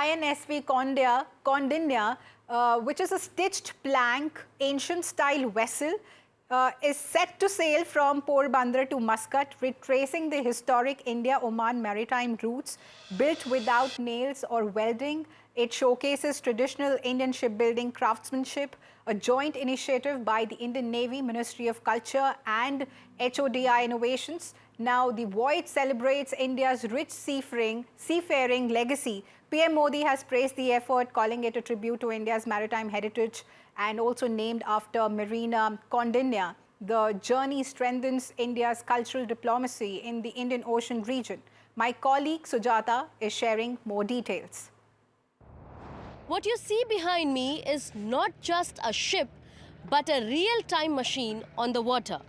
INSV Kaundi which is a stitched plank, ancient-style vessel, is set to sail from Porbandar to Muscat, retracing the historic India-Oman maritime routes. Built without nails or welding, it showcases traditional Indian shipbuilding craftsmanship, a joint initiative by the Indian Navy, Ministry of Culture and HODI Innovations. Now, the voyage celebrates India's rich seafaring legacy. PM Modi has praised the effort, calling it a tribute to India's maritime heritage and also named after Marina Kaundinya. The journey strengthens India's cultural diplomacy in the Indian Ocean region. My colleague Sujata is sharing more details. What you see behind me is not just a ship, but a real-time machine on the water.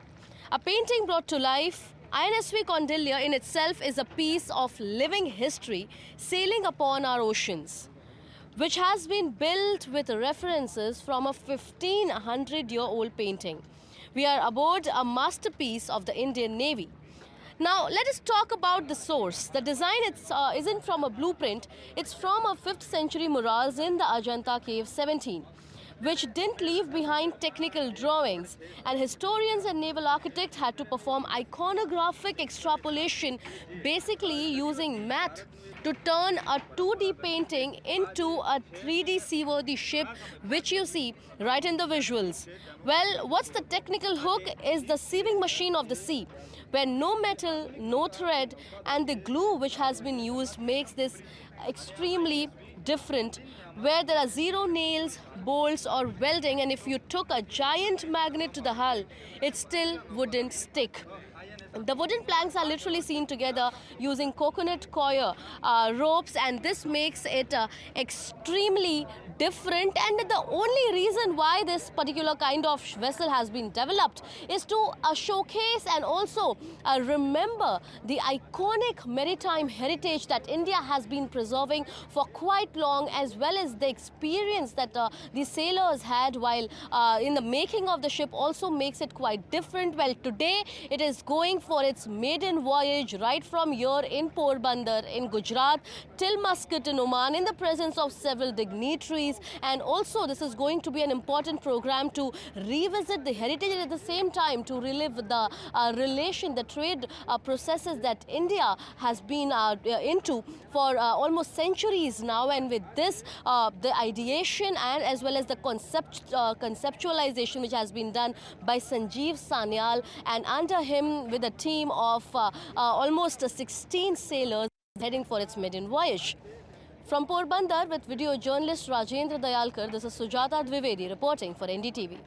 A painting brought to life, INSV Kaundi in itself is a piece of living history sailing upon our oceans, which has been built with references from a 1500-year-old painting. We are aboard a masterpiece of the Indian Navy. Now, let us talk about the source. The design isn't from a blueprint, it's from a 5th century murals in the Ajanta Cave 17, which didn't leave behind technical drawings, and historians and naval architects had to perform iconographic extrapolation, basically using math to turn a 2D painting into a 3D seaworthy ship, which you see right in the visuals. Well, what's the technical hook is the sieving machine of the sea, where no metal, no thread, and the glue which has been used makes this extremely different, where there are zero nails, bolts or welding, and if you took a giant magnet to the hull, it still wouldn't stick. The wooden planks are literally seen together using coconut coir ropes, and this makes it extremely different. And the only reason why this particular kind of vessel has been developed is to showcase and also remember the iconic maritime heritage that India has been preserving for quite long, as well as the experience that the sailors had while in the making of the ship also makes it quite different. Well, today it is going for its maiden voyage right from here in Porbandar in Gujarat till Muscat in Oman in the presence of several dignitaries, and also this is going to be an important program to revisit the heritage and at the same time to relive the the trade processes that India has been into for almost centuries now. And with this, the ideation and as well as the conceptualization which has been done by Sanjeev Sanyal, and under him with a team of almost 16 sailors heading for its maiden voyage. From Porbandar with video journalist Rajendra Dayalkar, this is Sujata Dwivedi reporting for NDTV.